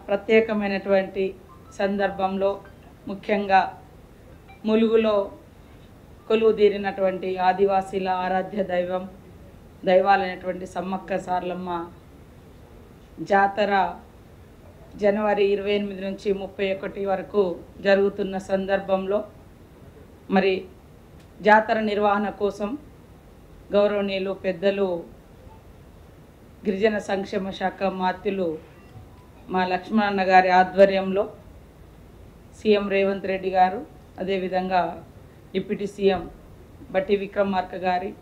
ప్రత్యేకమైనటువంటి సందర్భంలో ముఖ్యంగా ములుగులో కొలువుదీరినటువంటి ఆదివాసీల ఆరాధ్య దైవాలైనటువంటి సమ్మక్క సార్లమ్మ జాతర జనవరి 28 నుంచి 31 వరకు జరుగుతున్న సందర్భంలో మరి జాతర నిర్వహణ కోసం గౌరవనీయులు పెద్దలు గిరిజన సంక్షేమ శాఖ మాత్యులు మా లక్ష్మణన్న గారి ఆధ్వర్యంలో సీఎం రేవంత్ రెడ్డి గారు, అదేవిధంగా డిప్యూటీ సీఎం బట్టి విక్రమార్క గారి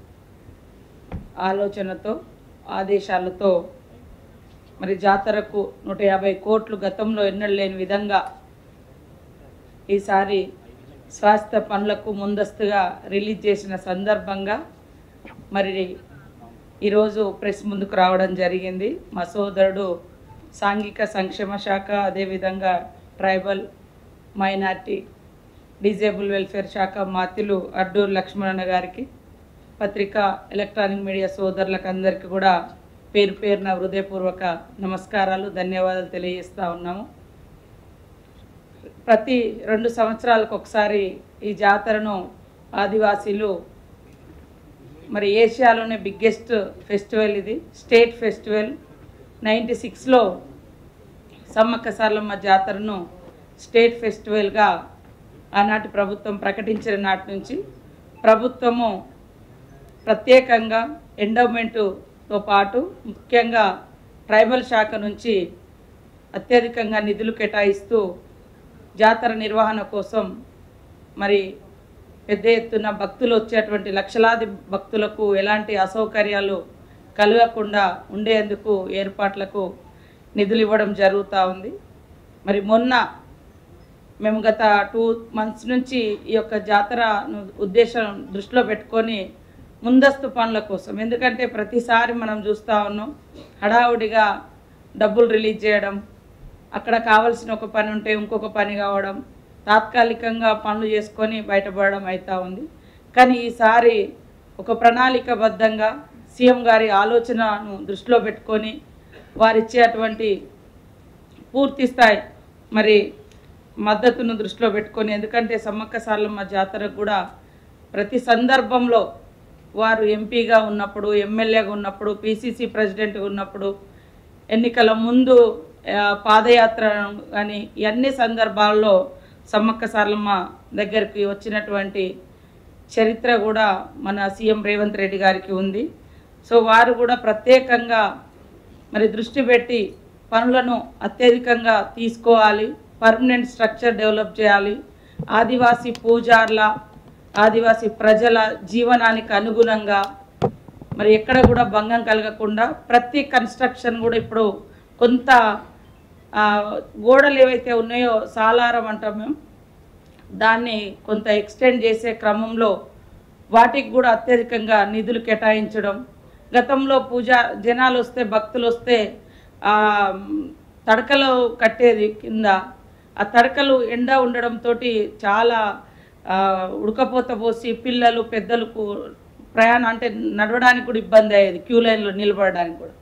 ఆలోచనతో ఆదేశాలతో మరి జాతరకు 150 కోట్లు గతంలో ఎన్నడూ లేని విధంగా ఈసారి స్వాస్థ్య పనులకు ముందస్తుగా రిలీజ్ చేసిన సందర్భంగా మరి ఈరోజు ప్రెస్ ముందుకు రావడం జరిగింది. మా సోదరుడు సాంఘిక సంక్షేమ శాఖ, అదేవిధంగా ట్రైబల్ మైనార్టీ డిజేబుల్ వెల్ఫేర్ శాఖ మాత్యులు అడ్డూరు లక్ష్మణన్న గారికి, పత్రికా ఎలక్ట్రానిక్ మీడియా సోదరులకు అందరికీ కూడా పేరు పేరున హృదయపూర్వక నమస్కారాలు, ధన్యవాదాలు తెలియజేస్తూ ఉన్నాము. ప్రతి 2 సంవత్సరాలకు ఒకసారి ఈ జాతరను ఆదివాసీలు మరి ఏషియాలోనే బిగ్గెస్ట్ ఫెస్టివల్, ఇది స్టేట్ ఫెస్టివల్. 96లో సమ్మక్క సార్లమ్మ జాతరను స్టేట్ ఫెస్టివల్గా ఆనాటి ప్రభుత్వం ప్రకటించిన నాటి నుంచి ప్రభుత్వము ప్రత్యేకంగా ఎండోమెంటుతో పాటు ముఖ్యంగా ట్రైబల్ శాఖ నుంచి అత్యధికంగా నిధులు కేటాయిస్తూ జాతర నిర్వహణ కోసం మరి పెద్ద ఎత్తున భక్తులు వచ్చేటువంటి లక్షలాది భక్తులకు ఎలాంటి అసౌకర్యాలు కలగకుండా ఉండేందుకు ఏర్పాట్లకు నిధులు ఇవ్వడం జరుగుతూ ఉంది. మరి మొన్న మేము గత 2 months నుంచి ఈ యొక్క జాతరను ఉద్దేశం దృష్టిలో పెట్టుకొని ముందస్తు పనుల కోసం, ఎందుకంటే ప్రతిసారి మనం చూస్తూ ఉన్నాం హడావుడిగా డబ్బులు రిలీజ్ చేయడం, అక్కడ కావాల్సిన ఒక పని ఉంటే ఇంకొక పని కావడం, తాత్కాలికంగా పనులు చేసుకొని బయటపడడం అవుతూ ఉంది. కానీ ఈసారి ఒక ప్రణాళికబద్ధంగా సీఎం గారి ఆలోచనను దృష్టిలో పెట్టుకొని వారిచ్చేటువంటి పూర్తి స్థాయి మరి మద్దతును దృష్టిలో పెట్టుకొని, ఎందుకంటే సమ్మక్క సార్లమ్మ జాతరకు కూడా ప్రతి సందర్భంలో వారు ఎంపీగా ఉన్నప్పుడు, ఎమ్మెల్యేగా ఉన్నప్పుడు, పిసిసి ప్రెసిడెంట్గా ఉన్నప్పుడు, ఎన్నికల ముందు పాదయాత్ర కానీ అన్ని సందర్భాల్లో సమ్మక్క సార్లమ్మ దగ్గరికి వచ్చినటువంటి చరిత్ర కూడా మన సీఎం రేవంత్ రెడ్డి గారికి ఉంది. సో వారు కూడా ప్రత్యేకంగా మరి దృష్టి పెట్టి పనులను అత్యధికంగా తీసుకోవాలి, పర్మనెంట్ స్ట్రక్చర్ డెవలప్ చేయాలి, ఆదివాసీ పూజార్ల ఆదివాసీ ప్రజల జీవనానికి అనుగుణంగా మరి ఎక్కడ కూడా భంగం కలగకుండా ప్రతి కన్స్ట్రక్షన్ కూడా ఇప్పుడు కొంత గోడలు ఏవైతే ఉన్నాయో సాలారం అంటాం మేము, దాన్ని కొంత ఎక్స్టెండ్ చేసే క్రమంలో వాటికి కూడా అత్యధికంగా నిధులు కేటాయించడం. గతంలో జనాలు వస్తే, భక్తులు వస్తే తడకలు కట్టేది కింద, ఆ తడకలు ఎండ ఉండడంతో చాలా ఉడకపోత పోసి పిల్లలు పెద్దలకు ప్రయాణం అంటే నడవడానికి కూడా ఇబ్బంది అయ్యేది, క్యూ లైన్లో నిలబడడానికి కూడా.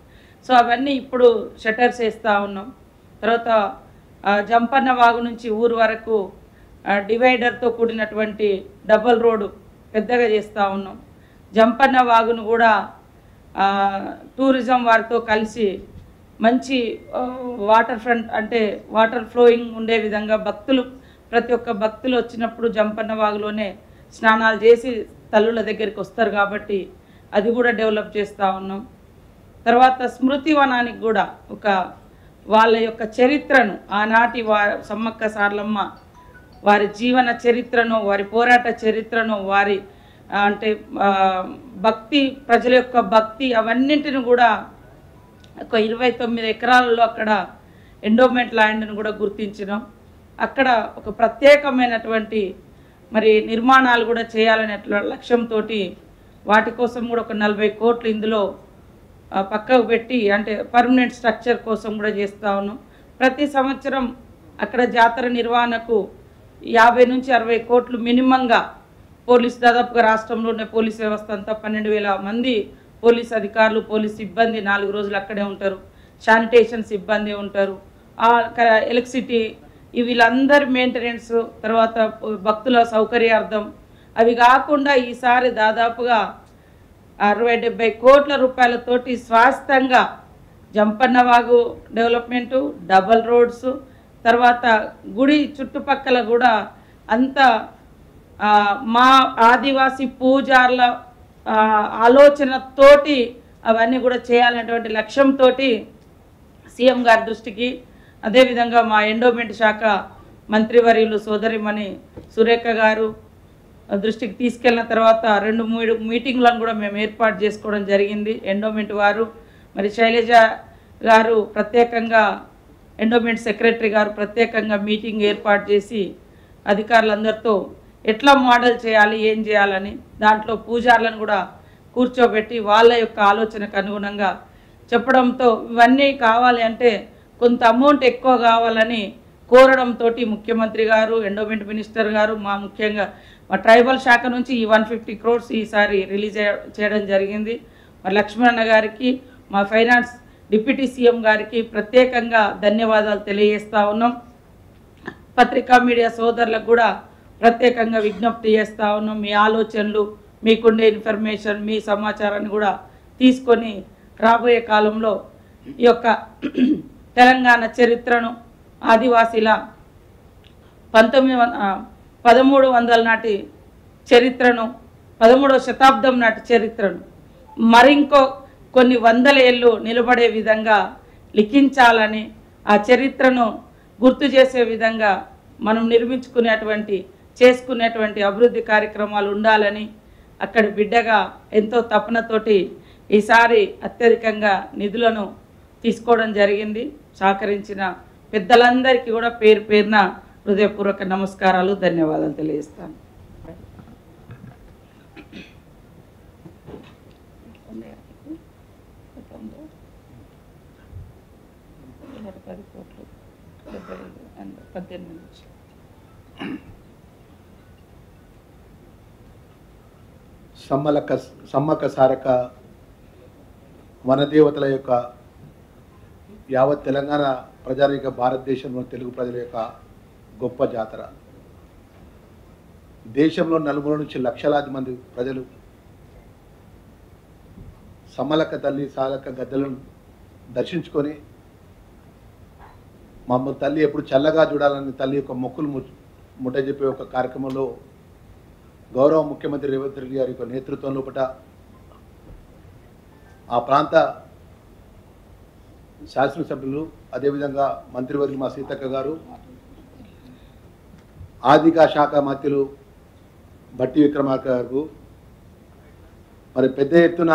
సో అవన్నీ ఇప్పుడు షట్టర్స్ వేస్తూ ఉన్నాం. తర్వాత జంపన్న వాగు నుంచి ఊరు వరకు డివైడర్తో కూడినటువంటి డబల్ రోడ్డు పెద్దగా చేస్తూ ఉన్నాం. జంపన్న వాగును కూడా టూరిజం వారితో కలిసి మంచి వాటర్ ఫ్రంట్ అంటే వాటర్ ఫ్లోయింగ్ ఉండే విధంగా భక్తులు ప్రతి ఒక్క భక్తులు వచ్చినప్పుడు జంపన్న వాగులోనే స్నానాలు చేసి తల్లుల దగ్గరికి వస్తారు కాబట్టి అది కూడా డెవలప్ చేస్తూ ఉన్నాం. తర్వాత స్మృతి వనానికి కూడా ఒక వాళ్ళ యొక్క చరిత్రను, ఆనాటి సమ్మక్క సార్లమ్మ వారి జీవన చరిత్రను, వారి పోరాట చరిత్రను, వారి అంటే భక్తి, ప్రజల యొక్క భక్తి అవన్నింటిని కూడా ఒక 29 ఎకరాలలో అక్కడ ఎండోమెంట్ ల్యాండ్ను కూడా గుర్తించడం, అక్కడ ఒక ప్రత్యేకమైనటువంటి మరి నిర్మాణాలు కూడా చేయాలనే లక్ష్యంతో వాటి కోసం కూడా ఒక 40 కోట్లు ఇందులో పక్కకు పెట్టి అంటే పర్మనెంట్ స్ట్రక్చర్ కోసం కూడా చేస్తూ ఉన్నాం. ప్రతి సంవత్సరం అక్కడ జాతర నిర్వహణకు 50 నుంచి 60 కోట్లు మినిమంగా పోలీస్, దాదాపుగా రాష్ట్రంలో ఉన్న పోలీస్ వ్యవస్థ అంతా 12,000 మంది పోలీస్ అధికారులు, పోలీస్ సిబ్బంది 4 రోజులు అక్కడే ఉంటారు. శానిటేషన్ సిబ్బంది ఉంటారు, ఎలక్ట్రిసిటీ వీళ్ళందరి మెయింటెనెన్స్, తర్వాత భక్తుల సౌకర్యార్థం, అవి కాకుండా ఈసారి దాదాపుగా 60-70 కోట్ల రూపాయలతోటి స్వాస్థంగా జంపన్నవాగు డెవలప్మెంటు, డబల్ రోడ్స్, తర్వాత గుడి చుట్టుపక్కల కూడా అంత మా ఆదివాసీ పూజార్ల ఆలోచనతోటి అవన్నీ కూడా చేయాలనేటువంటి లక్ష్యంతో సీఎం గారి దృష్టికి, అదేవిధంగా మా ఎండోమెంట్ శాఖ మంత్రివర్యులు సోదరిమణి సురేఖ గారు దృష్టికి తీసుకెళ్ళిన తర్వాత 2-3 మీటింగ్లను కూడా మేము ఏర్పాటు చేసుకోవడం జరిగింది. ఎండోమెంట్ వారు, మరి శైలజ గారు ప్రత్యేకంగా, ఎండోమెంట్ సెక్రటరీ గారు ప్రత్యేకంగా మీటింగ్ ఏర్పాటు చేసి అధికారులందరితో ఎట్లా మోడల్ చేయాలి, ఏం చేయాలని, దాంట్లో పూజార్లను కూడా కూర్చోబెట్టి వాళ్ళ యొక్క ఆలోచనకు అనుగుణంగా చెప్పడంతో ఇవన్నీ కావాలి అంటే కొంత అమౌంట్ ఎక్కువ కావాలని కోరడంతో ముఖ్యమంత్రి గారు, ఎండోమెంట్ మినిస్టర్ గారు, ముఖ్యంగా మా ట్రైబల్ శాఖ నుంచి ఈ 150 crores ఈసారి రిలీజ్ చేయడం జరిగింది. మరి లక్ష్మణన్న గారికి, మా ఫైనాన్స్ డిప్యూటీ సీఎం గారికి ప్రత్యేకంగా ధన్యవాదాలు తెలియజేస్తూ ఉన్నాం. పత్రికా మీడియా సోదరులకు కూడా ప్రత్యేకంగా విజ్ఞప్తి చేస్తూ ఉన్నాం. మీ ఆలోచనలు, మీకుండే ఇన్ఫర్మేషన్, మీ సమాచారాన్ని కూడా తీసుకొని రాబోయే కాలంలో ఈ యొక్క తెలంగాణ చరిత్రను, ఆదివాసీల 1300 నాటి చరిత్రను, 13వ శతాబ్దం నాటి చరిత్రను మరింకో కొన్ని వందల ఏళ్ళు నిలబడే విధంగా లిఖించాలని, ఆ చరిత్రను గుర్తు చేసే విధంగా మనం చేసుకునేటువంటి అభివృద్ధి కార్యక్రమాలు ఉండాలని అక్కడి బిడ్డగా ఎంతో తపనతోటి ఈసారి అత్యధికంగా నిధులను తీసుకోవడం జరిగింది. సహకరించిన పెద్దలందరికీ కూడా పేరు పేరున హృదయపూర్వక నమస్కారాలు, ధన్యవాదాలు తెలియజేస్తాను. సమ్మక్క సారక వనదేవతల యొక్క యావత్ తెలంగాణ ప్రజానిక, భారతదేశంలో తెలుగు ప్రజల యొక్క గొప్ప జాతర. దేశంలో నలుమూల నుంచి లక్షలాది మంది ప్రజలు సమ్మలక్క తల్లి, సాలక్క గద్దెలను దర్శించుకొని మమ్మల్ని తల్లి ఎప్పుడు చల్లగా చూడాలని తల్లి యొక్క మొక్కులు ముట్ట చెప్పే ఒక కార్యక్రమంలో గౌరవ ముఖ్యమంత్రి రేవంత్ రెడ్డి గారి యొక్క నేతృత్వం లోపల ఆ ప్రాంత శాసనసభ్యులు, అదేవిధంగా మంత్రివర్యులు మా సీతక్క గారు, ఆర్థిక శాఖ మంత్రులు భట్టి విక్రమార్క గారు మరి పెద్ద ఎత్తున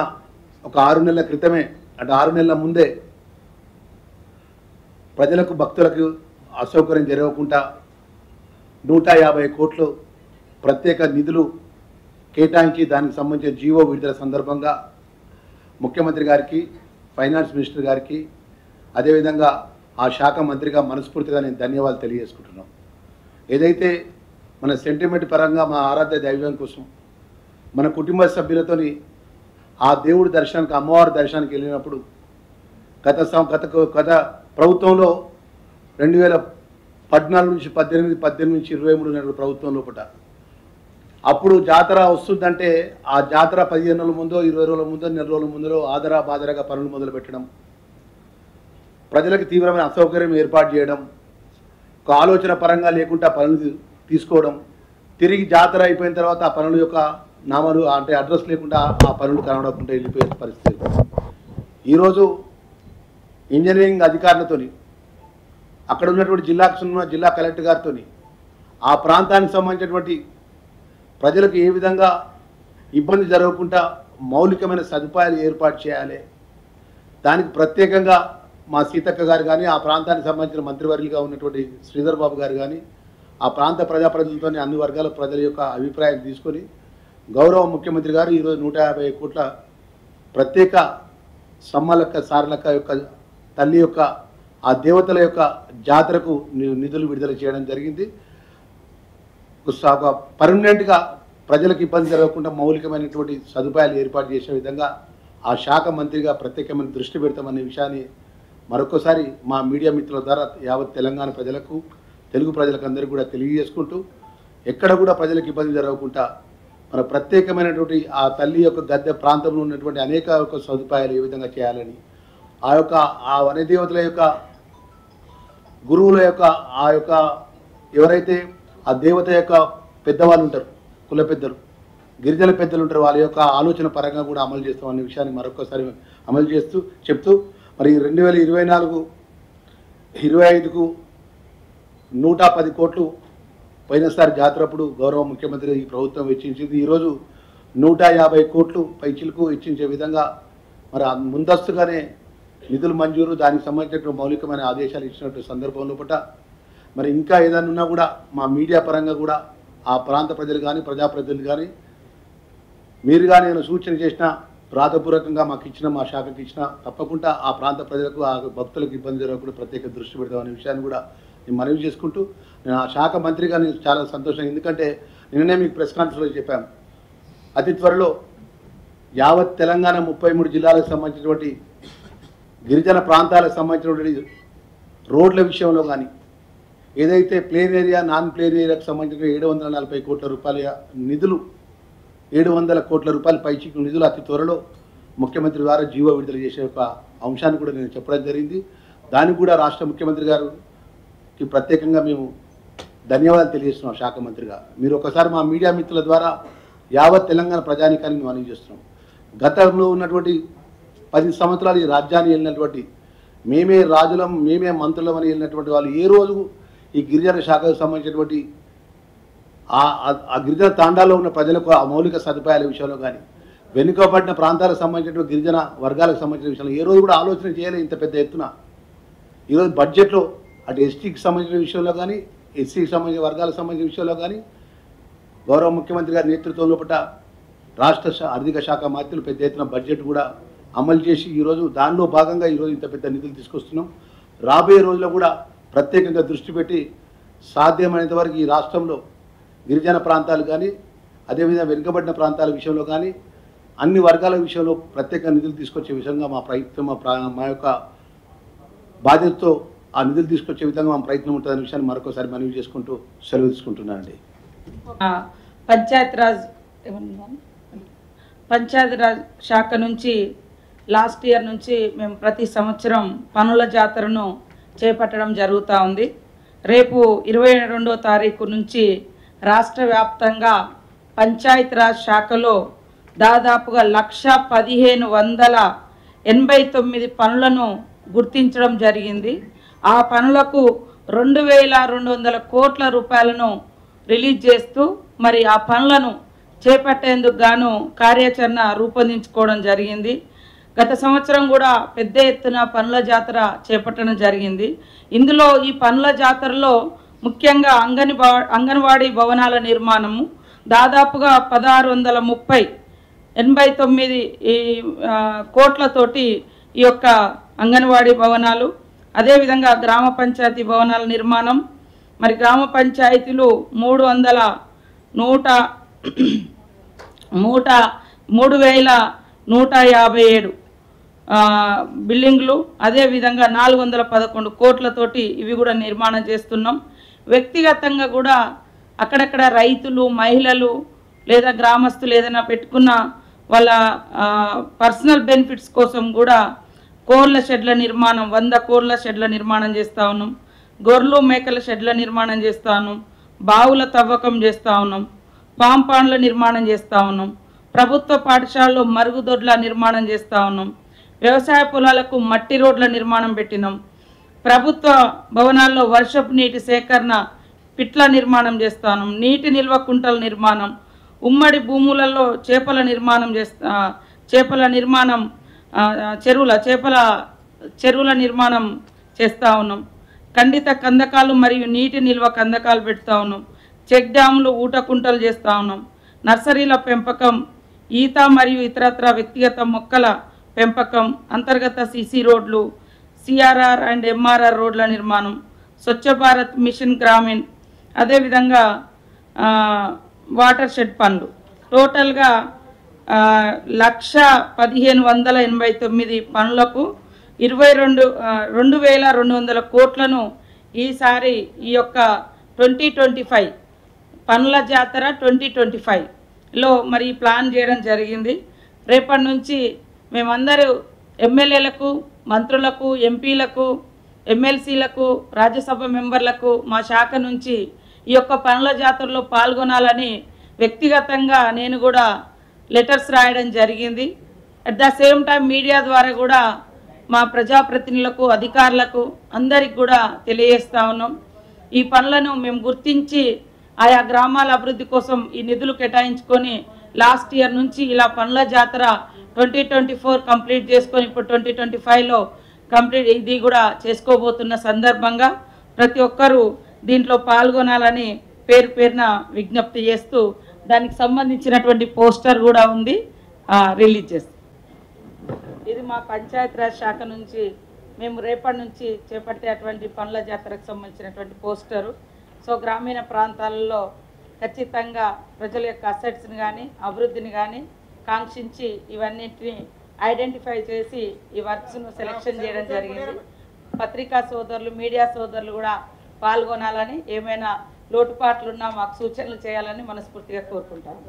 ఒక 6 నెలల క్రితమే, అంటే 6 నెలల ముందే ప్రజలకు, భక్తులకు అసౌకర్యం జరగకుండా 150 కోట్లు ప్రత్యేక నిధులు కేటాయించి దానికి సంబంధించిన జీవో విడుదల సందర్భంగా ముఖ్యమంత్రి గారికి, ఫైనాన్స్ మినిస్టర్ గారికి, అదేవిధంగా ఆ శాఖ మంత్రిగా మనస్ఫూర్తిగా నేను ధన్యవాదాలు తెలియజేసుకుంటున్నాం. ఏదైతే మన సెంటిమెంట్ పరంగా మా ఆరాధ్య దైవం కోసం మన కుటుంబ సభ్యులతోని ఆ దేవుడి దర్శనానికి, అమ్మవారి దర్శనానికి వెళ్ళినప్పుడు గత ప్రభుత్వంలో 2014 నుంచి 18 నుంచి 23 నెలల ప్రభుత్వం లోపల అప్పుడు జాతర వస్తుందంటే ఆ జాతర 15 రోజుల ముందో, 20 రోజుల ముందో, నెల రోజుల ముందో ఆదరా బాదరాగా పనులు మొదలు పెట్టడం, ప్రజలకు తీవ్రమైన అసౌకర్యం ఏర్పాటు చేయడం, ఒక ఆలోచన పరంగా లేకుండా పనులు తీసుకోవడం, తిరిగి జాతర అయిపోయిన తర్వాత ఆ పనుల యొక్క నామాలు అంటే అడ్రస్ లేకుండా ఆ పనులు కనబడకుండా వెళ్ళిపోయే పరిస్థితి. ఈరోజు ఇంజనీరింగ్ అధికారులతోని, అక్కడ ఉన్నటువంటి జిల్లా కలెక్టర్ గారితో ఆ ప్రాంతానికి సంబంధించినటువంటి ప్రజలకు ఏ విధంగా ఇబ్బంది జరగకుండా మౌలికమైన సదుపాయాలు ఏర్పాటు చేయాలి, దానికి ప్రత్యేకంగా మా సీతక్క గారు కానీ, ఆ ప్రాంతానికి సంబంధించిన మంత్రివర్యులుగా ఉన్నటువంటి శ్రీధర్ బాబు గారు కానీ, ఆ ప్రాంత ప్రజాప్రతినిధులతో అన్ని వర్గాల ప్రజల యొక్క అభిప్రాయం తీసుకొని గౌరవ ముఖ్యమంత్రి గారు ఈరోజు 150 కోట్ల ప్రత్యేక సమ్మలక్క సారలక్క యొక్క తల్లి యొక్క ఆ దేవతల యొక్క జాతరకు నిధులు విడుదల చేయడం జరిగింది. పర్మనెంట్గా ప్రజలకు ఇబ్బంది జరగకుండా మౌలికమైనటువంటి సదుపాయాలు ఏర్పాటు చేసే విధంగా ఆ శాఖ మంత్రిగా ప్రత్యేకమైన దృష్టి పెడతామనే విషయాన్ని మరొకసారి మా మీడియా మిత్రుల ద్వారా యావత్ తెలంగాణ ప్రజలకు, తెలుగు ప్రజలకు అందరికీ కూడా తెలియజేసుకుంటూ, ఎక్కడ కూడా ప్రజలకు ఇబ్బంది జరగకుండా మన ప్రత్యేకమైనటువంటి ఆ తల్లి యొక్క గద్దె ప్రాంతంలో ఉన్నటువంటి అనేక యొక్క సదుపాయాలు ఏ విధంగా చేయాలని, ఆ వనదేవతల యొక్క గురువుల యొక్క ఎవరైతే ఆ దేవత యొక్క పెద్దవాళ్ళు ఉంటారు, కుల పెద్దలు, గిరిజన పెద్దలు ఉంటారు, వాళ్ళ యొక్క ఆలోచన పరంగా కూడా అమలు చేస్తామనే విషయాన్ని మరొకసారి అమలు చేస్తూ చెప్తూ, మరి 2024-25కు 110 కోట్లు పోయినసారి జాతరప్పుడు గౌరవ ముఖ్యమంత్రి ఈ ప్రభుత్వం వెచ్చించింది. ఈరోజు 150 కోట్లు పైచిలకు వెచ్చించే విధంగా మరి ముందస్తుగానే నిధులు మంజూరు, దానికి సంబంధించిన మౌలికమైన ఆదేశాలు ఇచ్చినట్టు సందర్భంలో పట్ల మరి ఇంకా ఏదైనా ఉన్నా కూడా మా మీడియా పరంగా కూడా ఆ ప్రాంత ప్రజలు కానీ, ప్రజాప్రతినిధులు కానీ, మీరు కానీ నేను సూచన చేసిన ప్రాథపూర్వకంగా మాకు ఇచ్చిన, మా శాఖకి ఇచ్చిన, తప్పకుండా ఆ ప్రాంత ప్రజలకు, ఆ భక్తులకు ఇబ్బంది జరగకుండా ప్రత్యేక దృష్టి పెడతామనే విషయాన్ని కూడా నేను మనవి చేసుకుంటూ, నేను ఆ శాఖ మంత్రిగా నేను చాలా సంతోషం. ఎందుకంటే నిన్ననే మీకు ప్రెస్ కాన్ఫరెన్స్లో చెప్పాను, అతి త్వరలో యావత్ తెలంగాణ 33 జిల్లాలకు సంబంధించినటువంటి గిరిజన ప్రాంతాలకు సంబంధించినటువంటి రోడ్ల విషయంలో కానీ, ఏదైతే ప్లేన్ ఏరియా, నాన్ ప్లేన్ ఏరియాకు సంబంధించిన 740 కోట్ల రూపాయల నిధులు, 700 కోట్ల రూపాయల పైచికి నిధులు అతి త్వరలో ముఖ్యమంత్రి గారు జీవో విడుదల చేసే ఒక అంశాన్ని కూడా నేను చెప్పడం జరిగింది. దానికి కూడా రాష్ట్ర ముఖ్యమంత్రి గారికి ప్రత్యేకంగా మేము ధన్యవాదాలు తెలియజేస్తున్నాం. శాఖ మంత్రిగా మీరు ఒకసారి మా మీడియా మిత్రుల ద్వారా యావత్ తెలంగాణ ప్రజానీకాన్ని మనం చేస్తున్నాం. గతంలో ఉన్నటువంటి 10 సంవత్సరాలు ఈ రాజ్యాన్ని వెళ్ళినటువంటి, మేమే రాజులం, మేమే మంత్రులం అని వెళ్ళినటువంటి వాళ్ళు ఏ రోజు ఈ గిరిజన శాఖకు సంబంధించినటువంటి ఆ గిరిజన తాండాల్లో ఉన్న ప్రజలకు ఆ మౌలిక సదుపాయాల విషయంలో కానీ, వెనుకబడిన ప్రాంతాలకు సంబంధించిన గిరిజన వర్గాలకు సంబంధించిన విషయంలో ఏ రోజు కూడా ఆలోచన చేయలేదు ఇంత పెద్ద ఎత్తున. ఈరోజు బడ్జెట్లో అటు ఎస్టీకి సంబంధించిన విషయంలో కానీ, ఎస్సీకి సంబంధించిన వర్గాలకు సంబంధించిన విషయంలో కానీ గౌరవ ముఖ్యమంత్రి గారి నేతృత్వంలో పట్ల రాష్ట్ర ఆర్థిక శాఖ మంత్రులు పెద్ద ఎత్తున బడ్జెట్ కూడా అమలు చేసి ఈరోజు దానిలో భాగంగా ఈరోజు ఇంత పెద్ద నిధులు తీసుకొస్తున్నాం. రాబోయే రోజుల్లో కూడా ప్రత్యేకంగా దృష్టి పెట్టి సాధ్యమైనంత వరకు ఈ రాష్ట్రంలో గిరిజన ప్రాంతాలు కానీ, అదేవిధంగా వెనుకబడిన ప్రాంతాల విషయంలో కానీ, అన్ని వర్గాల విషయంలో ప్రత్యేక నిధులు తీసుకొచ్చే విధంగా మా ప్రయత్నం, మా యొక్క బాధ్యతతో ఆ నిధులు తీసుకొచ్చే విధంగా మా ప్రయత్నం ఉంటుందనే విషయాన్ని మరొకసారి మనవి చేసుకుంటూ సెలవు తీసుకుంటున్నానండి. పంచాయతీరాజ్ శాఖ నుంచి లాస్ట్ ఇయర్ నుంచి మేము ప్రతి సంవత్సరం పనుల జాతరను చేపట్టడం జరుగుతూ ఉంది. రేపు 22వ తారీఖు నుంచి రాష్ట్ర వ్యాప్తంగా పంచాయతీరాజ్ శాఖలో దాదాపుగా 1,1589 పనులను గుర్తించడం జరిగింది. ఆ పనులకు 2,200 కోట్ల రూపాయలను రిలీజ్ చేస్తూ మరి ఆ పనులను చేపట్టేందుకు గాను కార్యాచరణ రూపొందించుకోవడం జరిగింది. గత సంవత్సరం కూడా పెద్ద ఎత్తున పనుల జాతర చేపట్టడం జరిగింది. ఇందులో ఈ పనుల జాతరలో ముఖ్యంగా అంగన్వాడీ భవనాల నిర్మాణము దాదాపుగా 1,689 కోట్లతోటి ఈ యొక్క అంగన్వాడీ భవనాలు, అదేవిధంగా గ్రామ పంచాయతీ భవనాల నిర్మాణం, మరి గ్రామ పంచాయతీలు 3,157 బిల్డింగ్లు, అదేవిధంగా 411 కోట్లతోటి ఇవి కూడా నిర్మాణం చేస్తున్నాం. వ్యక్తిగతంగా కూడా అక్కడక్కడ రైతులు, మహిళలు లేదా గ్రామస్తులు ఏదైనా పెట్టుకున్న వాళ్ళ పర్సనల్ బెనిఫిట్స్ కోసం కూడా కోళ్ళ షెడ్ల నిర్మాణం, 100 కోళ్ళ షెడ్ల నిర్మాణం చేస్తూ ఉన్నాం. గొర్రెలు మేకల షెడ్ల నిర్మాణం చేస్తూ ఉన్నాం. బావుల తవ్వకం చేస్తూ ఉన్నాం. పాంపాండ్ల నిర్మాణం చేస్తూ ఉన్నాం. ప్రభుత్వ పాఠశాలలో మరుగుదొడ్ల నిర్మాణం చేస్తూ ఉన్నాం. వ్యవసాయ పొలాలకు మట్టి రోడ్ల నిర్మాణం పెట్టినాం. ప్రభుత్వ భవనాల్లో వర్షపు నీటి సేకరణ పిట్ల నిర్మాణం చేస్తాను. నీటి నిల్వ కుంటల నిర్మాణం, ఉమ్మడి భూములలో చేపల నిర్మాణం చెరువుల నిర్మాణం చేస్తూ ఉన్నాం. ఖండిత కందకాలు మరియు నీటి నిల్వ కందకాలు పెడతా ఉన్నాం. చెక్ డ్యాములు, ఊట కుంటలు చేస్తూ ఉన్నాం. నర్సరీల పెంపకం, ఈత మరియు ఇతరత్ర వ్యక్తిగత మొక్కల పెంపకం, అంతర్గత సిసి రోడ్లు, సిఆర్ఆర్ అండ్ ఎంఆర్ఆర్ రోడ్ల నిర్మాణం, స్వచ్ఛ భారత్ మిషన్ గ్రామీణ్, అదేవిధంగా వాటర్ షెడ్ పనులు. టోటల్గా 1,1589 పనులకు 22,200 కోట్లను ఈసారి ఈ యొక్క 2025 పనుల జాతర 2025లో మరి ప్లాన్ చేయడం జరిగింది. రేపటి నుంచి మేమందరూ ఎమ్మెల్యేలకు, మంత్రులకు, ఎంపీలకు, ఎమ్మెల్సీలకు, రాజ్యసభ మెంబర్లకు మా శాఖ నుంచి ఈ యొక్క పనుల జాతరలో పాల్గొనాలని వ్యక్తిగతంగా నేను కూడా లెటర్స్ రాయడం జరిగింది. At the same time media ద్వారా కూడా మా ప్రజాప్రతినిధులకు, అధికారులకు అందరికి కూడా తెలియజేస్తా ఉన్నాం. ఈ పనులను మేము గుర్తించి ఆయా గ్రామాల అభివృద్ధి కోసం ఈ నిధులు కేటాయించుకొని లాస్ట్ ఇయర్ నుంచి ఇలా పనుల జాతర 2024 కంప్లీట్ చేసుకొని ఇప్పుడు 2025లో కంప్లీట్ ఇది కూడా చేసుకోబోతున్న సందర్భంగా ప్రతి ఒక్కరూ దీంట్లో పాల్గొనాలని పేరు పేరున విజ్ఞప్తి చేస్తూ దానికి సంబంధించినటువంటి పోస్టర్ కూడా ఉంది, రిలీజ్ చేస్తాం. ఇది మా పంచాయతీరాజ్ శాఖ నుంచి మేము రేపటి నుంచి చేపట్టేటువంటి పనుల జాతరకు సంబంధించినటువంటి పోస్టరు. సో గ్రామీణ ప్రాంతాలలో ఖచ్చితంగా ప్రజల యొక్క అసెట్స్ని కానీ అభివృద్ధిని కానీ కాంక్షించి ఇవన్నింటినీ ఐడెంటిఫై చేసి ఈ వర్క్స్ను సెలెక్షన్ చేయడం జరిగింది. పత్రికా సోదరులు, మీడియా సోదరులు కూడా పాల్గొనాలని, ఏమైనా లోటుపాట్లున్నా మాకు సూచనలు చేయాలని మనస్ఫూర్తిగా కోరుకుంటాను.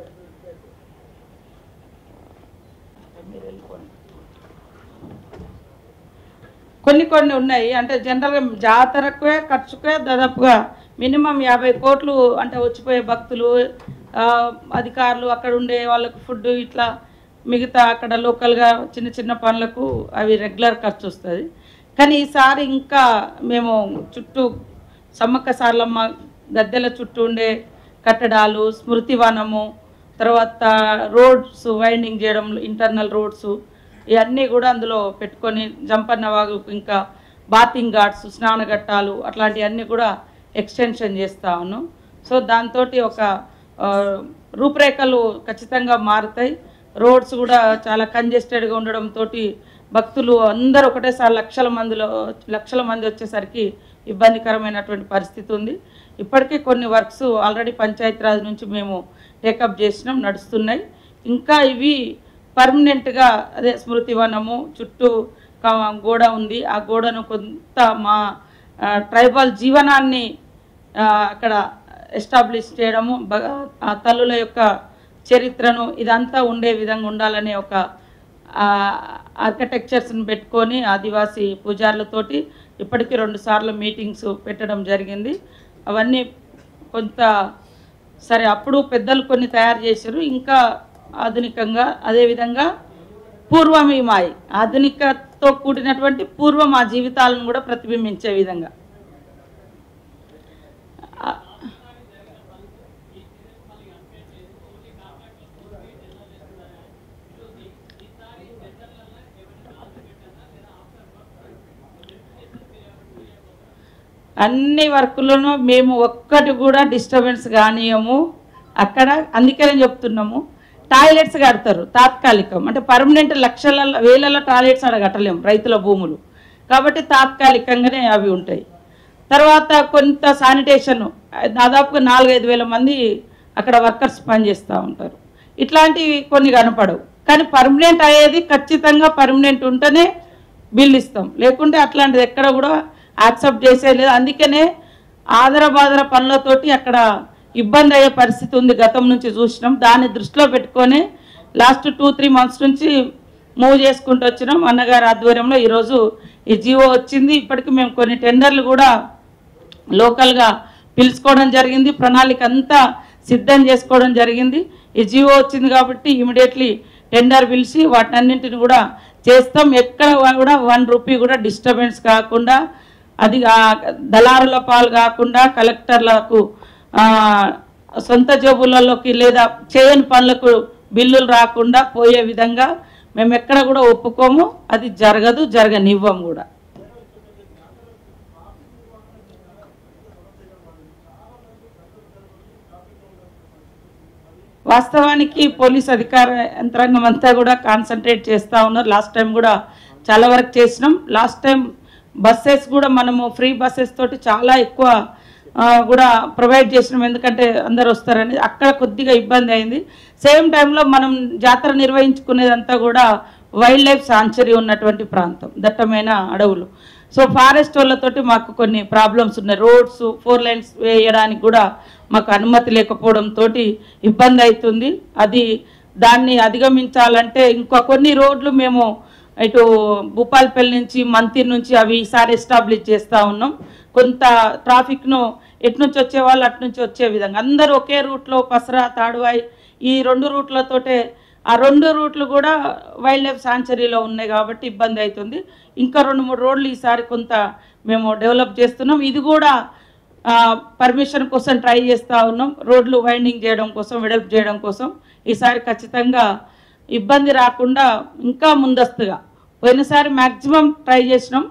కొన్ని ఉన్నాయి, అంటే జనరల్గా జాతరకే ఖర్చుకే దాదాపుగా మినిమం 50 కోట్లు అంటే వచ్చిపోయే భక్తులు, అధికారులు, అక్కడ ఉండే వాళ్ళకు ఫుడ్, ఇట్లా మిగతా అక్కడ లోకల్గా చిన్న చిన్న పనులకు అవి రెగ్యులర్ ఖర్చు వస్తుంది. కానీ ఈసారి ఇంకా మేము చుట్టూ సమ్మక్క సార్లమ్మ గద్దెల చుట్టూ ఉండే కట్టడాలు, స్మృతివనము, తర్వాత రోడ్స్ వైండింగ్ చేయడం, ఇంటర్నల్ రోడ్స్ ఇవన్నీ కూడా అందులో పెట్టుకొని జంపన్న వాగు, ఇంకా బాతింగ్ ఘాట్స్, స్నానఘట్టాలు అట్లాంటివన్నీ కూడా ఎక్స్టెన్షన్ చేస్తా ఉన్నాం. సో దాంతో ఒక రూపురేఖలు ఖచ్చితంగా మారుతాయి. రోడ్స్ కూడా చాలా కంజెస్టెడ్గా ఉండడంతో భక్తులు అందరూ ఒకటేసారి లక్షల మంది వచ్చేసరికి ఇబ్బందికరమైనటువంటి పరిస్థితి ఉంది. ఇప్పటికే కొన్ని వర్క్స్ ఆల్రెడీ పంచాయతీరాజ్ నుంచి మేము టేకప్ చేసినాం, నడుస్తున్నాయి. ఇంకా ఇవి పర్మనెంట్గా అదే స్మృతివనము చుట్టూ గోడ ఉంది, ఆ గోడను కొంత మా ట్రైబల్ జీవనాన్ని అక్కడ ఎస్టాబ్లిష్ చేయడము, ఆ తల్లుల యొక్క చరిత్రను ఇదంతా ఉండే విధంగా ఉండాలనే ఒక ఆర్కిటెక్చర్స్ని పెట్టుకొని ఆదివాసీ పూజారులతోటి ఇప్పటికీ 2 సార్లు మీటింగ్స్ పెట్టడం జరిగింది. అవన్నీ కొంత సరే అప్పుడు పెద్దలు కొన్ని తయారు చేశారు, ఇంకా ఆధునికంగా అదేవిధంగా పూర్వమీమాయి ఆధునికతో కూడినటువంటి పూర్వం ఆ జీవితాలను కూడా ప్రతిబింబించే విధంగా అన్ని వర్కులను మేము ఒక్కటి కూడా డిస్టర్బెన్స్ కానియము. అక్కడ అందుకనే చెప్తున్నాము, టాయిలెట్స్ కడతారు తాత్కాలికం, అంటే పర్మనెంట్ వేలలో టాయిలెట్స్ అక్కడ కట్టలేము రైతుల భూములు కాబట్టి తాత్కాలికంగానే అవి ఉంటాయి. తర్వాత కొంత శానిటేషన్, దాదాపుగా 4-5 వేల మంది అక్కడ వర్కర్స్ పనిచేస్తూ ఉంటారు. ఇట్లాంటివి కొన్ని కనపడవు, కానీ పర్మనెంట్ అయ్యేది ఖచ్చితంగా పర్మనెంట్ ఉంటేనే బిల్ ఇస్తాం, లేకుంటే అట్లాంటిది ఎక్కడ కూడా యాక్సెప్ట్ చేసేయలేదు. అందుకనే ఆదరబాదర పనులతోటి అక్కడ ఇబ్బంది అయ్యే పరిస్థితి ఉంది, గతం నుంచి చూసినాం. దాన్ని దృష్టిలో పెట్టుకొని లాస్ట్ 2-3 మంత్స్ నుంచి మూవ్ చేసుకుంటూ వచ్చినాం. అన్నగారి ఆధ్వర్యంలో ఈరోజు ఈ జీవో వచ్చింది. ఇప్పటికి మేము కొన్ని టెండర్లు కూడా లోకల్గా పిలుచుకోవడం జరిగింది, ప్రణాళిక అంతా సిద్ధం చేసుకోవడం జరిగింది. ఈ జీవో వచ్చింది కాబట్టి ఇమీడియట్లీ టెండర్ పిలిచి వాటన్నింటిని కూడా చేస్తాం. ఎక్కడ కూడా 1 రూపీ కూడా డిస్టర్బెన్స్ కాకుండా, అది దళారుల పాలు కాకుండా, కలెక్టర్లకు సొంత జేబులలోకి లేదా చేయని పనులకు బిల్లులు రాకుండా పోయే విధంగా మేము ఎక్కడ కూడా ఒప్పుకోము, అది జరగదు, జరగనివ్వం కూడా. వాస్తవానికి పోలీస్ అధికార యంత్రాంగం అంతా కూడా కాన్సన్ట్రేట్ చేస్తూ ఉన్నారు. లాస్ట్ టైం కూడా చాలా వరకు చేసినాం. లాస్ట్ టైం బస్సెస్ కూడా మనము ఫ్రీ బస్సెస్ తోటి చాలా ఎక్కువ కూడా ప్రొవైడ్ చేసినాం, ఎందుకంటే అందరు వస్తారని. అక్కడ కొద్దిగా ఇబ్బంది అయింది. సేమ్ టైంలో మనం జాతర నిర్వహించుకునేదంతా కూడా వైల్డ్ లైఫ్ సాంచురీ ఉన్నటువంటి ప్రాంతం, దట్టమైన అడవులు. సో ఫారెస్ట్ వాళ్ళతోటి మాకు కొన్ని ప్రాబ్లమ్స్ ఉన్నాయి. రోడ్స్ 4 లైన్స్ వేయడానికి కూడా మాకు అనుమతి లేకపోవడంతో ఇబ్బంది అవుతుంది. దాన్ని అధిగమించాలంటే ఇంకా కొన్ని రోడ్లు మేము ఇటు భూపాలపల్లి నుంచి మంతిర్ నుంచి అవి ఈసారి ఎస్టాబ్లిష్ చేస్తూ ఉన్నాం. కొంత ట్రాఫిక్ను ఎటు నుంచి వచ్చేవాళ్ళు అటు నుంచి వచ్చే విధంగా అందరూ ఒకే రూట్లో పసరా తాడువాయి ఈ 2 రూట్లతోటే ఆ 2 రూట్లు కూడా వైల్డ్ లైఫ్ సాంచురీలో ఉన్నాయి కాబట్టి ఇబ్బంది అవుతుంది. ఇంకా 2-3 రోడ్లు ఈసారి కొంత మేము డెవలప్ చేస్తున్నాం. ఇది కూడా పర్మిషన్ కోసం ట్రై చేస్తూ ఉన్నాం. రోడ్లు వైండింగ్ చేయడం కోసం, వెడల్పు చేయడం కోసం ఈసారి ఖచ్చితంగా ఇబ్బంది రాకుండా ఇంకా ముందస్తుగా. పోయినసారి మ్యాక్సిమం ట్రై చేసినాం,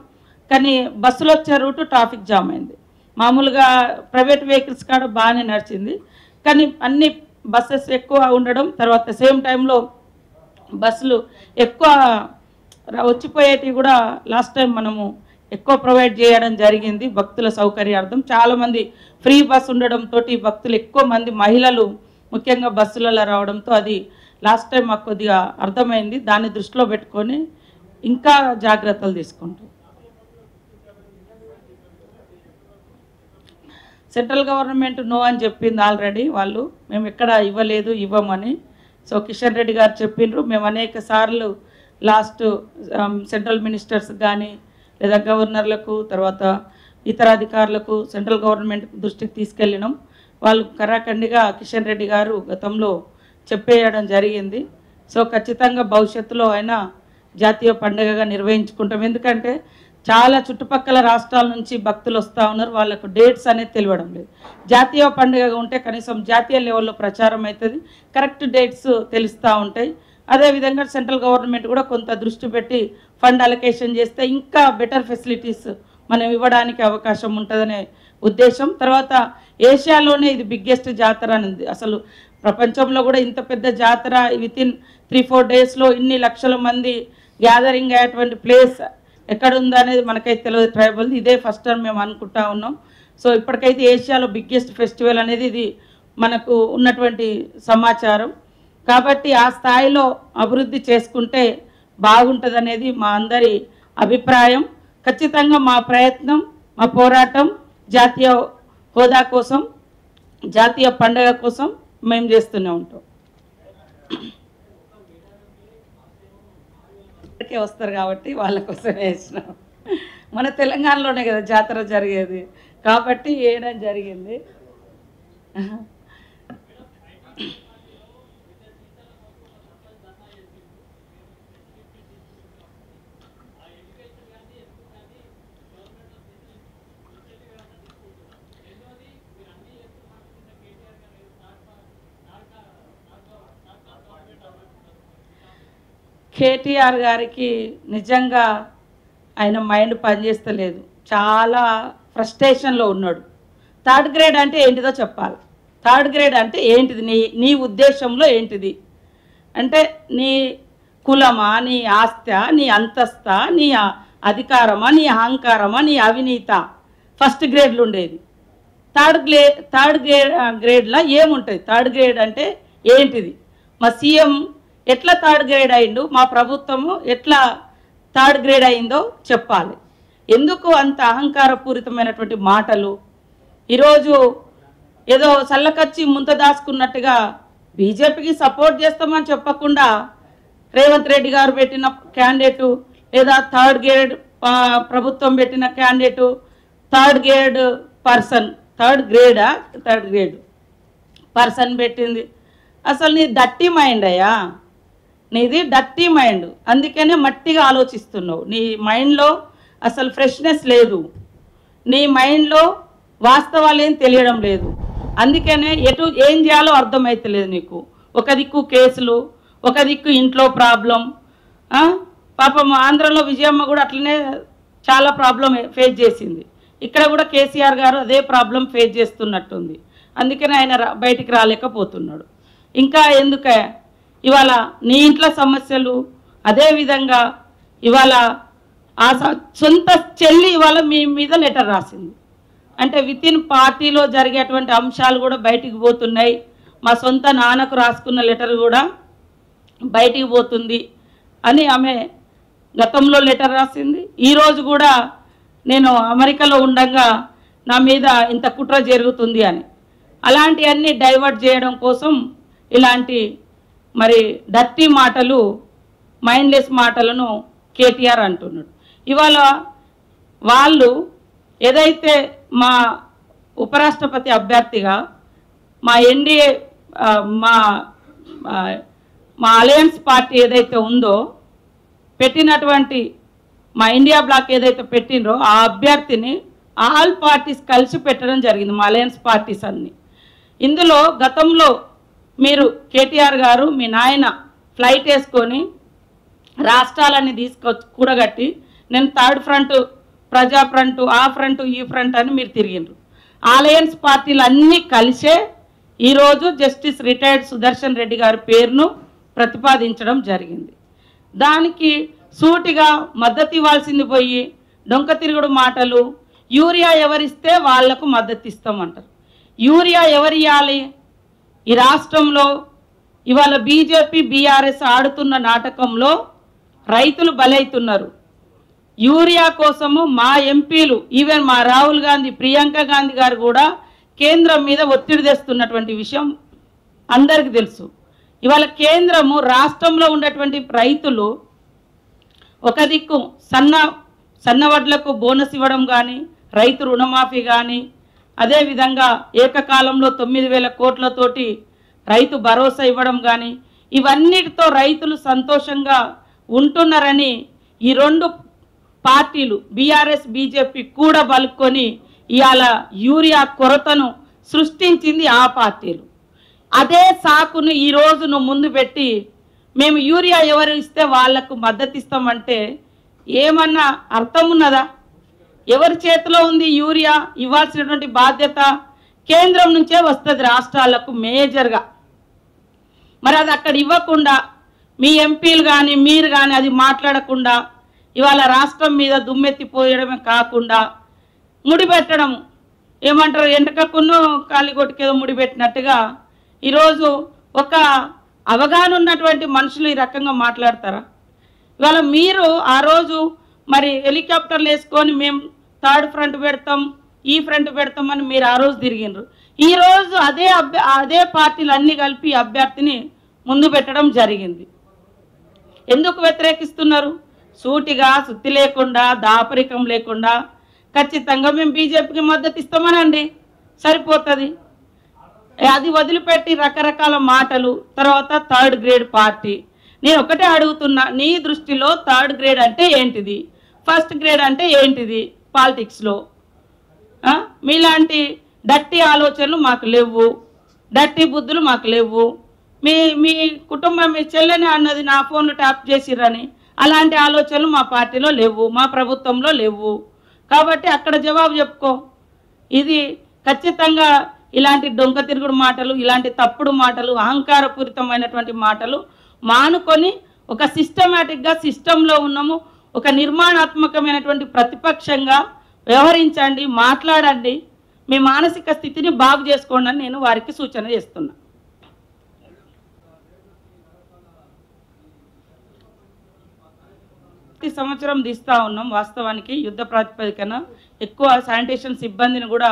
కానీ బస్సులు వచ్చే రూటు ట్రాఫిక్ జామ్ అయింది. మామూలుగా ప్రైవేట్ వెహికల్స్ కాడ బాగానే నడిచింది, కానీ అన్ని బస్సెస్ ఎక్కువ ఉండడం, తర్వాత సేమ్ టైంలో బస్సులు ఎక్కువ వచ్చిపోయేటివి కూడా లాస్ట్ టైం మనము ఎక్కువ ప్రొవైడ్ చేయడం జరిగింది భక్తుల సౌకర్యార్థం. చాలామంది ఫ్రీ బస్ ఉండడంతో భక్తులు ఎక్కువ మంది మహిళలు ముఖ్యంగా బస్సులలో రావడంతో అది లాస్ట్ టైం మాకు కొద్దిగా అర్థమైంది. దాన్ని దృష్టిలో పెట్టుకొని ఇంకా జాగ్రత్తలు తీసుకుంటాం. సెంట్రల్ గవర్నమెంట్ నో అని చెప్పింది ఆల్రెడీ. వాళ్ళు మేము ఎక్కడ ఇవ్వమని. సో కిషన్ రెడ్డి గారు చెప్పిండ్రు. మేము అనేక సార్లు లాస్ట్ సెంట్రల్ మినిస్టర్స్ కానీ లేదా గవర్నర్లకు తర్వాత ఇతర అధికారులకు సెంట్రల్ గవర్నమెంట్ దృష్టికి తీసుకెళ్ళినాం. వాళ్ళు కరాఖండిగా కిషన్ రెడ్డి గారు గతంలో చెప్పేయడం జరిగింది. సో ఖచ్చితంగా భవిష్యత్తులో అయినా జాతీయ పండుగగా నిర్వహించుకుంటాం. ఎందుకంటే చాలా చుట్టుపక్కల రాష్ట్రాల నుంచి భక్తులు వస్తూ ఉన్నారు, వాళ్ళకు డేట్స్ అనేది తెలియడం లేదు. జాతీయ పండుగగా ఉంటే కనీసం జాతీయ లెవెల్లో ప్రచారం అవుతుంది, కరెక్ట్ డేట్స్ తెలుస్తూ ఉంటాయి. అదేవిధంగా సెంట్రల్ గవర్నమెంట్ కూడా కొంత దృష్టి పెట్టి ఫండ్ అలొకేషన్ చేస్తే ఇంకా బెటర్ ఫెసిలిటీస్ మనం ఇవ్వడానికి అవకాశం ఉంటుందనే ఉద్దేశం. తర్వాత ఏషియాలోనే ఇది బిగ్గెస్ట్ జాతర అనేది. అసలు ప్రపంచంలో కూడా ఇంత పెద్ద జాతర వితిన్ 3-4 డేస్లో ఇన్ని లక్షల మంది గ్యాదరింగ్ అయ్యేటువంటి ప్లేస్ ఎక్కడుందా అనేది మనకైతే తెలియదు. ట్రైబల్ ఇదే ఫస్ట్ టైం మేము అనుకుంటా ఉన్నాం. సో ఇప్పటికైతే ఏషియాలో బిగ్గెస్ట్ ఫెస్టివల్ అనేది ఇది మనకు ఉన్నటువంటి సమాచారం. కాబట్టి ఆ స్థాయిలో అభివృద్ధి చేసుకుంటే బాగుంటుంది అనేది మా అందరి అభిప్రాయం. ఖచ్చితంగా మా ప్రయత్నం, మా పోరాటం జాతీయ హోదా కోసం, జాతీయ పండుగ కోసం మేము చేస్తూనే ఉంటాం. వస్తారు కాబట్టి వాళ్ళ కోసమే వేసినాం. మన తెలంగాణలోనే కదా జాతర జరిగేది కాబట్టి వేయడం జరిగింది. కేటీఆర్ గారికి నిజంగా ఆయన మైండ్ పనిచేస్తలేదు, చాలా ఫ్రస్ట్రేషన్లో ఉన్నాడు. 3rd గ్రేడ్ అంటే ఏంటిదో చెప్పాలి. 3rd గ్రేడ్ అంటే ఏంటిది, నీ ఉద్దేశంలో ఏంటిది అంటే నీ కులమా, నీ ఆస్తా, నీ అంతస్తా, నీ అధికారమా, నీ అహంకారమా, నీ అవినీత 1st గ్రేడ్లు ఉండేది. 3rd గ్రేడ్లో ఏముంటుంది? 3rd గ్రేడ్ అంటే ఏంటిది? మా సీఎం ఎట్లా 3rd గ్రేడ్ అయిండు, మా ప్రభుత్వము ఎట్లా 3rd గ్రేడ్ అయిందో చెప్పాలి. ఎందుకు అంత అహంకారపూరితమైనటువంటి మాటలు? ఈరోజు ఏదో సల్లకచ్చి ముంత దాచుకున్నట్టుగా బీజేపీకి సపోర్ట్ చేస్తామని చెప్పకుండా రేవంత్ రెడ్డి గారు పెట్టిన క్యాండిడేటు లేదా 3rd గ్రేడ్ ప్రభుత్వం పెట్టిన candidate 3rd grade person, 3rd grade person పెట్టింది. అసలు నీ డర్టీ మైండ్ అయ్యా, నీది డర్టీ మైండ్. అందుకనే మట్టిగా ఆలోచిస్తున్నావు. నీ మైండ్లో అసలు ఫ్రెష్నెస్ లేదు, నీ మైండ్లో వాస్తవాలు ఏం తెలియడం లేదు. అందుకనే ఏం చేయాలో అర్థమవుతలేదు నీకు. ఒక దిక్కు కేసులు, ఒక దిక్కు ఇంట్లో ప్రాబ్లం. పాపం ఆంధ్రలో విజయమ్మ కూడా అట్లనే చాలా ప్రాబ్లం ఫేస్ చేసింది. ఇక్కడ కూడా కేసీఆర్ గారు అదే ప్రాబ్లం ఫేస్ చేస్తున్నట్టుంది. అందుకనే ఆయన బయటికి రాలేకపోతున్నాడు. ఇంకా ఎందుకే ఇవాళ నీ ఇంట్లో సమస్యలు, అదేవిధంగా ఇవాళ ఆ సొంత చెల్లి ఇవాళ మీ మీద లెటర్ రాసింది. అంటే వితిన్ పార్టీలో జరిగేటువంటి అంశాలు కూడా బయటికి పోతున్నాయి. మా సొంత నాన్నకు రాసుకున్న లెటర్ కూడా బయటికి పోతుంది. అని ఆమె గతంలో లెటర్ రాసింది. ఈరోజు కూడా నేను అమెరికాలో ఉండగా నా మీద ఇంత కుట్ర జరుగుతుంది అని. అలాంటివన్నీ డైవర్ట్ చేయడం కోసం ఇలాంటి మరి డర్టీ మాటలు, మైండ్లెస్ మాటలను కేటీఆర్ అంటున్నాడు. ఇవాళ వాళ్ళు ఏదైతే మా ఉపరాష్ట్రపతి అభ్యర్థిగా మా ఎన్డీఏ మా మా అలయన్స్ పార్టీ ఏదైతే ఉందో పెట్టినటువంటి మా ఇండియా బ్లాక్ ఏదైతే పెట్టినరో ఆ అభ్యర్థిని ఆల్ పార్టీస్ కలిసి పెట్టడం జరిగింది, మా అలయన్స్ పార్టీస్ అన్నీ. ఇందులో గతంలో మీరు కేటీఆర్ గారు మీ నాయన ఫ్లైట్ వేసుకొని రాష్ట్రాలన్నీ కూడగట్టి నేను థర్డ్ ఫ్రంట్, ప్రజా ఫ్రంట్, ఆ ఫ్రంట్, ఈ ఫ్రంట్ అని మీరు తిరిగినారు. అలయన్స్ పార్టీలు అన్నీ కలిసే ఈరోజు జస్టిస్ రిటైర్డ్ సుదర్శన్ రెడ్డి గారి పేరును ప్రతిపాదించడం జరిగింది. దానికి సూటిగా మద్దతు ఇవ్వాల్సింది పోయి డొంక తిరుగుడు మాటలు, యూరియా ఎవరిస్తే వాళ్లకు మద్దతు ఇస్తామంటారు. యూరియా ఎవరు ఇవ్వాలి? ఈ రాష్ట్రంలో ఇవాళ బీజేపీ బీఆర్ఎస్ ఆడుతున్న నాటకంలో రైతులు బలైతున్నారు. యూరియా కోసము మా ఎంపీలు, ఈవెన్ మా రాహుల్ గాంధీ, ప్రియాంక గాంధీ గారు కూడా కేంద్రం మీద ఒత్తిడి తెస్తున్నటువంటి విషయం అందరికీ తెలుసు. ఇవాళ కేంద్రము రాష్ట్రంలో ఉన్నటువంటి రైతులు ఒక దిక్కు సన్నవడ్లకు బోనస్ ఇవ్వడం కానీ, రైతు రుణమాఫీ కానీ, అదేవిధంగా ఏకకాలంలో 9,000 కోట్లతోటి రైతు భరోసా ఇవ్వడం కానీ, ఇవన్నిటితో రైతులు సంతోషంగా ఉంటున్నారని ఈ రెండు పార్టీలు బీఆర్ఎస్ బీజేపీ కూడా బలుక్కొని ఇవాళ యూరియా కొరతను సృష్టించింది ఆ పార్టీలు. అదే సాకును ఈరోజు నువ్వు ముందు పెట్టి మేము యూరియా ఎవరు ఇస్తే వాళ్లకు మద్దతు ఇస్తామంటే ఏమన్నా అర్థం ఉన్నదా? ఎవరి చేతిలో ఉంది యూరియా? ఇవ్వాల్సినటువంటి బాధ్యత కేంద్రం నుంచే వస్తుంది రాష్ట్రాలకు మేజర్గా. మరి అది అక్కడ ఇవ్వకుండా మీ ఎంపీలు కానీ మీరు కానీ అది మాట్లాడకుండా ఇవాళ రాష్ట్రం మీద దుమ్మెత్తిపోయడమే కాకుండా ముడిపెట్టడం, ఏమంటారు, ఎంటకక్కును కాలిగొట్టుకేదో ముడిపెట్టినట్టుగా ఈరోజు ఒక అవగాహన ఉన్నటువంటి మనుషులు ఈ రకంగా మాట్లాడతారా? ఇవాళ మీరు ఆ రోజు మరి హెలికాప్టర్లు వేసుకొని మేము థర్డ్ ఫ్రంట్ పెడతాం, ఈ ఫ్రంట్ పెడతామని మీరు ఆ రోజు తిరిగినారు. ఈరోజు అదే పార్టీలు అన్నీ కలిపి అభ్యర్థిని ముందు పెట్టడం జరిగింది. ఎందుకు వ్యతిరేకిస్తున్నారు? సూటిగా, సుత్తి లేకుండా, దాపరికం లేకుండా ఖచ్చితంగా మేము బీజేపీకి మద్దతు ఇస్తామనండి, సరిపోతుంది. అది వదిలిపెట్టి రకరకాల మాటలు, తర్వాత థర్డ్ గ్రేడ్ పార్టీ. నేను ఒకటే అడుగుతున్నా, నీ దృష్టిలో థర్డ్ గ్రేడ్ అంటే ఏంటిది? ఫస్ట్ గ్రేడ్ అంటే ఏంటిది పాలిటిక్స్లో? మీలాంటి డట్టి ఆలోచనలు మాకు లేవు, డట్టి బుద్ధులు మాకు లేవు. మీ కుటుంబం, మీ చెల్లెని అన్నది నా ఫోన్లు ట్యాప్ చేసిరని, అలాంటి ఆలోచనలు మా పార్టీలో లేవు, మా ప్రభుత్వంలో లేవు. కాబట్టి అక్కడ జవాబు చెప్పుకో. ఇది ఖచ్చితంగా ఇలాంటి డొంక తిరుగుడు మాటలు, ఇలాంటి తప్పుడు మాటలు, అహంకారపూరితమైనటువంటి మాటలు మానుకొని ఒక సిస్టమేటిక్గా సిస్టంలో ఉన్నాము, ఒక నిర్మాణాత్మకమైనటువంటి ప్రతిపక్షంగా వ్యవహరించండి, మాట్లాడండి, మీ మానసిక స్థితిని బాగు చేసుకోండి అని నేను వారికి సూచన చేస్తున్నా. ప్రతి సంవత్సరం తీస్తూ ఉన్నాం. వాస్తవానికి యుద్ధ ప్రాతిపదికన ఎక్కువ శానిటేషన్ సిబ్బందిని కూడా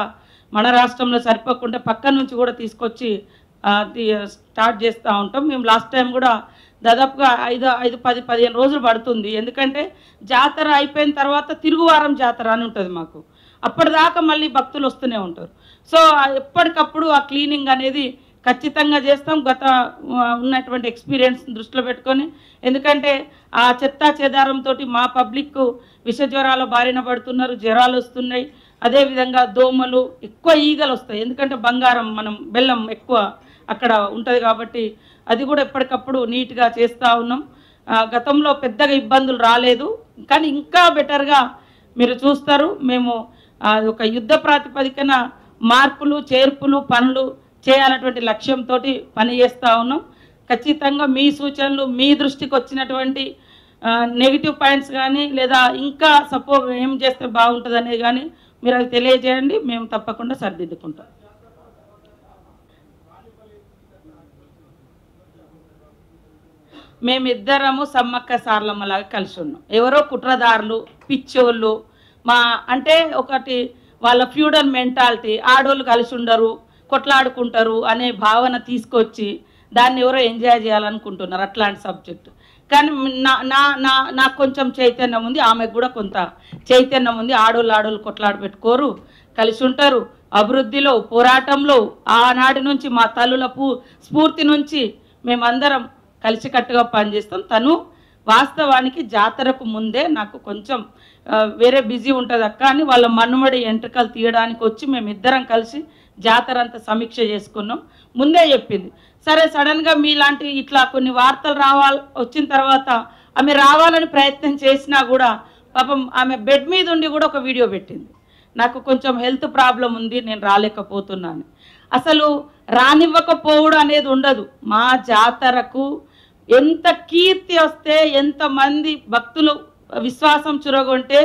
మన రాష్ట్రంలో సరిపోకుండా పక్క నుంచి కూడా తీసుకొచ్చి స్టార్ట్ చేస్తూ ఉంటాం. మేము లాస్ట్ టైం కూడా దాదాపుగా 5-10-15 రోజులు పడుతుంది. ఎందుకంటే జాతర అయిపోయిన తర్వాత తిరుగువారం జాతర అని ఉంటుంది మాకు. అప్పటిదాకా మళ్ళీ భక్తులు వస్తూనే ఉంటారు. సో ఎప్పటికప్పుడు ఆ క్లీనింగ్ అనేది ఖచ్చితంగా చేస్తాం, గత ఉన్నటువంటి ఎక్స్పీరియన్స్ దృష్టిలో పెట్టుకొని. ఎందుకంటే ఆ చెత్తా చెదారంతో మా పబ్లిక్ విష జ్వరాల బారిన పడుతున్నారు, జ్వరాలు వస్తున్నాయి. అదేవిధంగా దోమలు, ఎక్కువ ఈగలు వస్తాయి. ఎందుకంటే బంగారం, మనం బెల్లం ఎక్కువ అక్కడ ఉంటుంది కాబట్టి అది కూడా ఎప్పటికప్పుడు నీట్గా చేస్తూ ఉన్నాం. గతంలో పెద్దగా ఇబ్బందులు రాలేదు, కానీ ఇంకా బెటర్గా మీరు చూస్తారు. మేము ఒక యుద్ధ ప్రాతిపదికన మార్పులు, చేర్పులు, పనులు చేయాలన్నటువంటి లక్ష్యంతో పనిచేస్తూ ఉన్నాం. ఖచ్చితంగా మీ సూచనలు, మీ దృష్టికి వచ్చినటువంటి నెగిటివ్ పాయింట్స్ కానీ, లేదా ఇంకా ఏం చేస్తే బాగుంటుంది అనేది కానీ మీరు అది తెలియజేయండి, మేము తప్పకుండా సరిదిద్దుకుంటాం. మేమిద్దరము సమ్మక్క సార్లమ్మలాగా కలిసి ఉన్నాం. ఎవరో కుట్రదారులు పిచ్చోళ్ళు అంటే ఒకటి వాళ్ళ ఫ్యూడల్ మెంటాలిటీ, ఆడోళ్ళు కలిసి ఉండరు కొట్లాడుకుంటారు అనే భావన తీసుకొచ్చి దాన్ని ఎవరో ఎంజాయ్ చేయాలనుకుంటున్నారు అట్లాంటి సబ్జెక్టు. కానీ నాకు కొంచెం చైతన్యం ఉంది, ఆమెకు కూడా కొంత చైతన్యం ఉంది. ఆడోళ్ళు కొట్లాడి పెట్టుకోరు, కలిసి ఉంటారు. అభివృద్ధిలో పోరాటంలో ఆనాటి నుంచి మా తల్లుల స్ఫూర్తి నుంచి మేమందరం కలిసికట్టుగా పనిచేస్తాం. తను వాస్తవానికి జాతరకు ముందే నాకు కొంచెం వేరే బిజీ ఉంటుంది అక్క అని వాళ్ళ మన్నుమడి ఎంట్రుకలు తీయడానికి వచ్చి మేమిద్దరం కలిసి జాతర అంతా సమీక్ష చేసుకున్నాం. ముందే చెప్పింది. సరే సడన్గా మీలాంటి ఇట్లా కొన్ని వార్తలు వచ్చిన తర్వాత ఆమె రావాలని ప్రయత్నం చేసినా కూడా పాపం ఆమె బెడ్ మీద ఉండి కూడా ఒక వీడియో పెట్టింది. నాకు కొంచెం హెల్త్ ప్రాబ్లం ఉంది, నేను రాలేకపోతున్నాను. అసలు రానివ్వకపోవడం అనేది ఉండదు. మా జాతరకు ఎంత కీర్తి వస్తే, ఎంతమంది భక్తులు విశ్వాసం చురగొంటే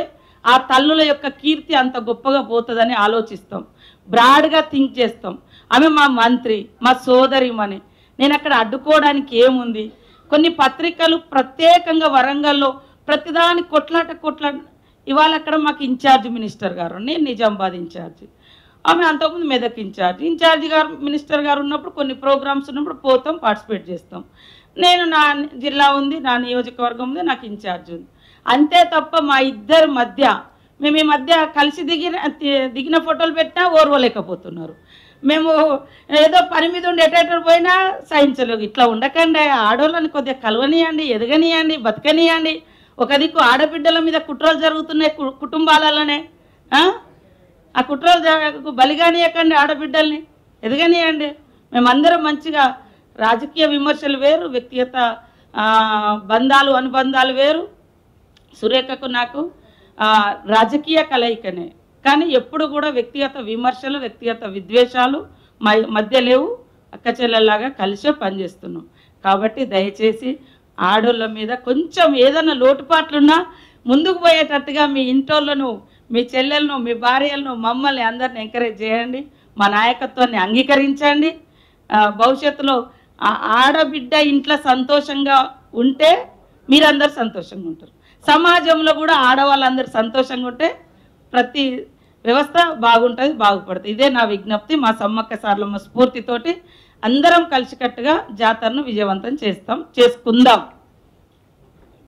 ఆ తల్లుల యొక్క కీర్తి అంత గొప్పగా పోతుందని ఆలోచిస్తాం, బ్రాడ్గా థింక్ చేస్తాం. ఆమె మా మంత్రి, మా సోదరిమని. నేను అక్కడ అడ్డుకోవడానికి ఏముంది? కొన్ని పత్రికలు ప్రత్యేకంగా వరంగల్లో ప్రతిదాని కొట్లాట ఇవాళ అక్కడ మాకు ఇన్ఛార్జ్ మినిస్టర్ గారు, నేను నిజామాబాద్ ఇన్ఛార్జి, ఆమె అంతకుముందు మెదక్ ఇన్ఛార్జి గారు మినిస్టర్ గారు ఉన్నప్పుడు కొన్ని ప్రోగ్రామ్స్ ఉన్నప్పుడు పోతాం, పార్టిసిపేట్ చేస్తాం. నేను నా జిల్లా ఉంది, నా నియోజకవర్గం ఉంది, నాకు ఇన్ఛార్జ్ ఉంది. అంతే తప్ప మా ఇద్దరి మధ్య మేము ఈ మధ్య కలిసి దిగిన ఫోటోలు పెట్టినా ఓర్వలేకపోతున్నారు. మేము ఏదో పని మీద ఉండి ఎటెటర్ పోయినా సహించలేదు. ఇట్లా ఉండకండి, ఆడవాళ్ళని కొద్దిగా కలవనియండి, ఎదగనియండి, బతకనియండి. ఒక దిక్కు ఆడబిడ్డల మీద కుట్రలు జరుగుతున్నాయి కుటుంబాలలోనే. ఆ కుట్రలు బలిగానియకండి, ఆడబిడ్డల్ని ఎదగనియండి. మేమందరం మంచిగా రాజకీయ విమర్శలు వేరు, వ్యక్తిగత బంధాలు అనుబంధాలు వేరు. సురేఖకు నాకు రాజకీయ కలయికనే, కానీ ఎప్పుడు కూడా వ్యక్తిగత విమర్శలు, వ్యక్తిగత విద్వేషాలు మధ్య లేవు. అక్క చెల్లెల్లాగా కలిసే పనిచేస్తున్నాం. కాబట్టి దయచేసి ఆడోళ్ళ మీద కొంచెం ఏదైనా లోటుపాట్లున్నా ముందుకు పోయేటట్టుగా మీ ఇంటోళ్ళను, మీ చెల్లెలను, మీ భార్యలను, మమ్మల్ని అందరిని ఎంకరేజ్ చేయండి. మా నాయకత్వాన్ని అంగీకరించండి. భవిష్యత్తులో ఆడబిడ్డ ఇంట్లో సంతోషంగా ఉంటే మీరందరూ సంతోషంగా ఉంటారు. సమాజంలో కూడా ఆడవాళ్ళందరూ సంతోషంగా ఉంటే ప్రతి వ్యవస్థ బాగుంటుంది, బాగుపడుతుంది. ఇదే నా విజ్ఞప్తి. మా సమ్మక్క సార్లమ్మ స్ఫూర్తితోటి అందరం కలిసికట్టుగా జాతరను విజయవంతం చేసుకుందాం.